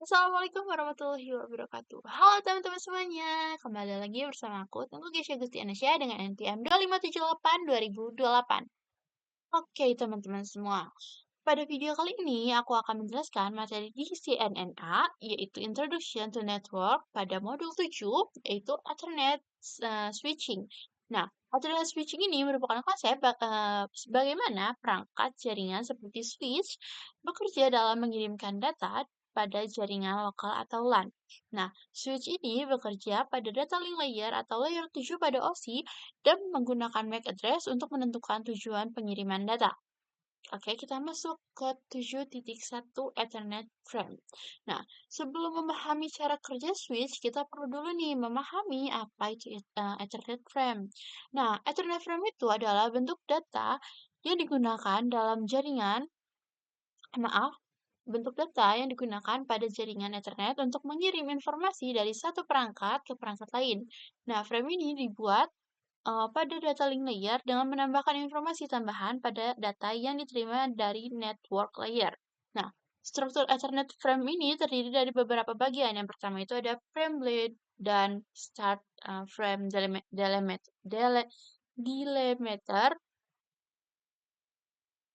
Assalamualaikum warahmatullahi wabarakatuh. Halo teman-teman semuanya, kembali lagi bersama aku, Tengku Gisya Gustianasya dengan NPM 2578-2028. Oke teman-teman semua, pada video kali ini aku akan menjelaskan materi di CNNA, yaitu Introduction to Network pada modul 7, yaitu Ethernet Switching. Nah, Ethernet Switching ini merupakan konsep bagaimana perangkat jaringan seperti switch bekerja dalam mengirimkan data pada jaringan lokal atau LAN. Nah, switch ini bekerja pada data link layer atau layer 7 pada OSI dan menggunakan MAC address untuk menentukan tujuan pengiriman data. Oke, kita masuk ke 7.1 Ethernet Frame. Nah, sebelum memahami cara kerja switch, kita perlu dulu nih memahami apa itu Ethernet Frame. Nah, Ethernet Frame itu adalah bentuk data yang digunakan dalam jaringan, maaf, bentuk data yang digunakan pada jaringan Ethernet untuk mengirim informasi dari satu perangkat ke perangkat lain. Nah, frame ini dibuat pada data link layer dengan menambahkan informasi tambahan pada data yang diterima dari network layer. Nah, struktur Ethernet frame ini terdiri dari beberapa bagian. Yang pertama itu ada frame lead dan start frame delimiter.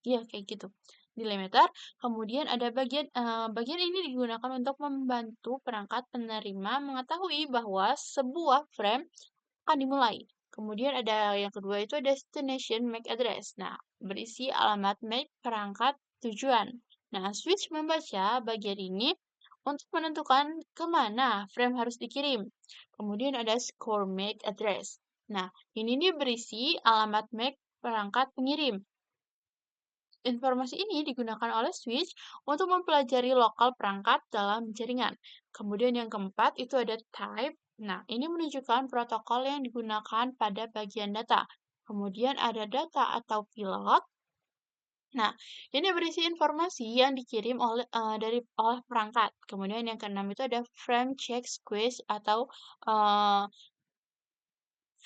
Iya, kayak gitu. Delimiter. Kemudian ada bagian ini digunakan untuk membantu perangkat penerima mengetahui bahwa sebuah frame akan dimulai. Kemudian ada yang kedua itu destination MAC address. Nah, berisi alamat MAC perangkat tujuan. Nah, switch membaca bagian ini untuk menentukan kemana frame harus dikirim. Kemudian ada score MAC address. Nah, ini nih berisi alamat MAC perangkat pengirim. Informasi ini digunakan oleh switch untuk mempelajari lokal perangkat dalam jaringan. Kemudian yang keempat itu ada type. Nah, ini menunjukkan protokol yang digunakan pada bagian data. Kemudian ada data atau pilot. Nah, ini berisi informasi yang dikirim oleh perangkat. Kemudian yang keenam itu ada frame check squeeze atau uh,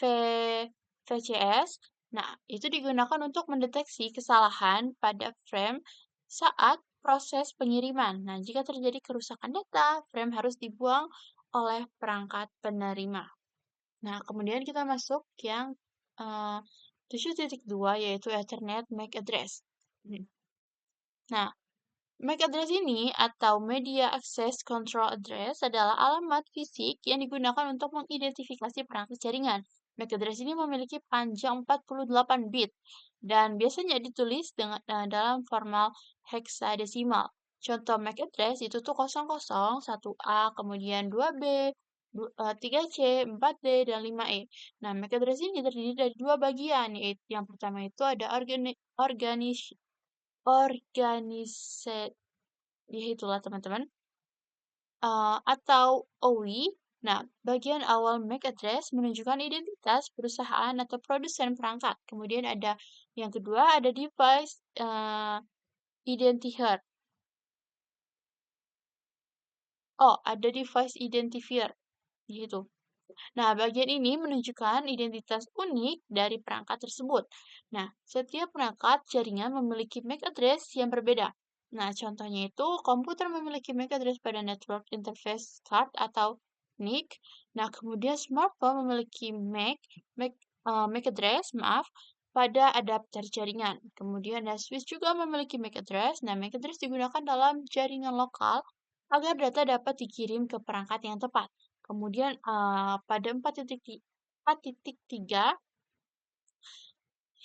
VCS. Nah, itu digunakan untuk mendeteksi kesalahan pada frame saat proses pengiriman. Nah, jika terjadi kerusakan data, frame harus dibuang oleh perangkat penerima. Nah, kemudian kita masuk yang 7.2 yaitu Ethernet MAC address. Nah, MAC address ini atau Media Access Control Address adalah alamat fisik yang digunakan untuk mengidentifikasi perangkat jaringan. MAC address ini memiliki panjang 48 bit dan biasanya ditulis dalam formal heksadesimal. Contoh MAC address itu tuh 00, 1A, kemudian 2B, 3C, 4D, dan 5E. Nah, MAC address ini terdiri dari dua bagian, yaitu yang pertama itu ada organisasi, ya itulah teman-teman, atau OI. Nah, bagian awal MAC address menunjukkan identitas perusahaan atau produsen perangkat. Kemudian ada yang kedua ada device identifier. Oh, ada device identifier gitu. Nah, bagian ini menunjukkan identitas unik dari perangkat tersebut. Nah, setiap perangkat jaringan memiliki MAC address yang berbeda. Nah, contohnya itu komputer memiliki MAC address pada Network Interface Card atau NIC. Nah, kemudian smartphone memiliki MAC address, maaf, pada adapter jaringan. Kemudian switch juga memiliki MAC address. Nah, MAC address digunakan dalam jaringan lokal agar data dapat dikirim ke perangkat yang tepat. Kemudian pada 4.3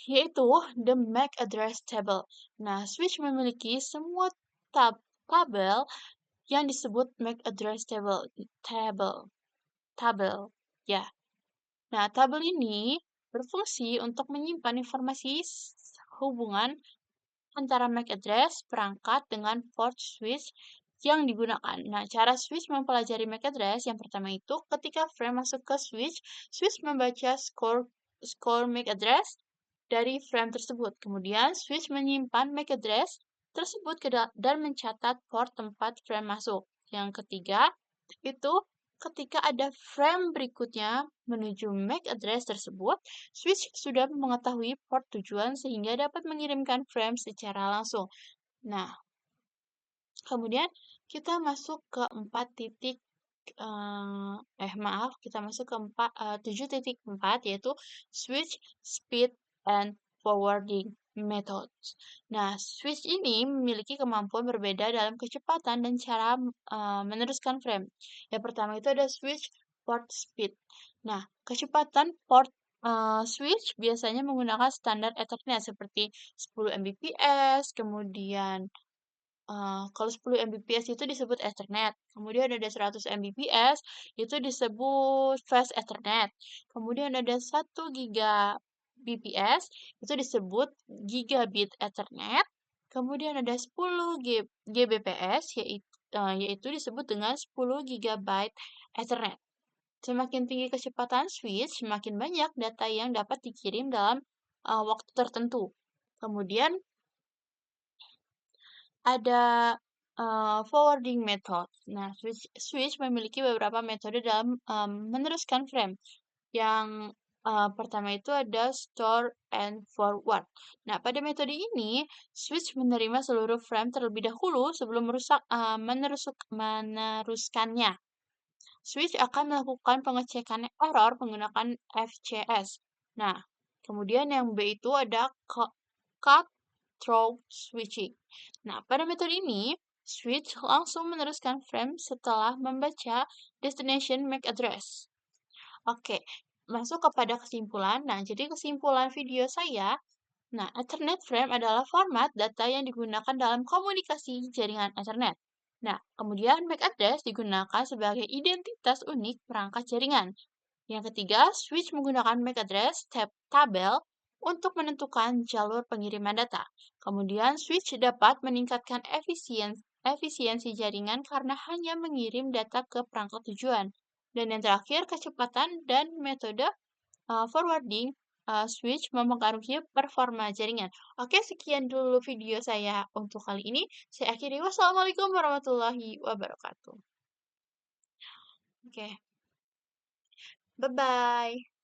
yaitu the MAC address table. Nah, switch memiliki semua tabel yang disebut MAC address table. Tabel, ya. Nah, tabel ini berfungsi untuk menyimpan informasi hubungan antara MAC address perangkat dengan port switch yang digunakan. Nah, cara switch mempelajari MAC address yang pertama itu ketika frame masuk ke switch, switch membaca score MAC address dari frame tersebut. Kemudian switch menyimpan MAC address tersebut dan mencatat port tempat frame masuk. Yang ketiga itu ketika ada frame berikutnya menuju MAC address tersebut, switch sudah mengetahui port tujuan sehingga dapat mengirimkan frame secara langsung. Nah, kemudian kita masuk ke 4 titik, maaf, kita masuk ke 7.4, yaitu switch, speed, and forwarding methods. Nah, switch ini memiliki kemampuan berbeda dalam kecepatan dan cara meneruskan frame. Yang pertama itu ada switch port speed. Nah, kecepatan port switch biasanya menggunakan standar Ethernet seperti 10 Mbps, kemudian kalau 10 Mbps itu disebut Ethernet, kemudian ada 100 Mbps itu disebut Fast Ethernet, kemudian ada 1 Gbps itu disebut Gigabit Ethernet, kemudian ada 10 Gbps yaitu disebut dengan 10 Gigabyte Ethernet. Semakin tinggi kecepatan switch, semakin banyak data yang dapat dikirim dalam waktu tertentu. Kemudian ada forwarding method. Nah, switch memiliki beberapa metode dalam meneruskan frame. Yang pertama itu ada store and forward. Nah, pada metode ini, switch menerima seluruh frame terlebih dahulu sebelum meneruskannya. Switch akan melakukan pengecekan error menggunakan FCS. Nah, kemudian yang B itu ada cut through switching. Nah, pada metode ini, switch langsung meneruskan frame setelah membaca destination MAC address. Oke, masuk kepada kesimpulan. Nah, jadi kesimpulan video saya, nah, Ethernet frame adalah format data yang digunakan dalam komunikasi jaringan Ethernet. Nah, kemudian MAC address digunakan sebagai identitas unik perangkat jaringan. Yang ketiga, switch menggunakan MAC address tabel untuk menentukan jalur pengiriman data. Kemudian, switch dapat meningkatkan efisiensi jaringan karena hanya mengirim data ke perangkat tujuan. Dan yang terakhir, kecepatan dan metode forwarding switch mempengaruhi performa jaringan. Oke, sekian dulu video saya untuk kali ini. Saya akhiri. Wassalamualaikum warahmatullahi wabarakatuh. Oke, bye-bye.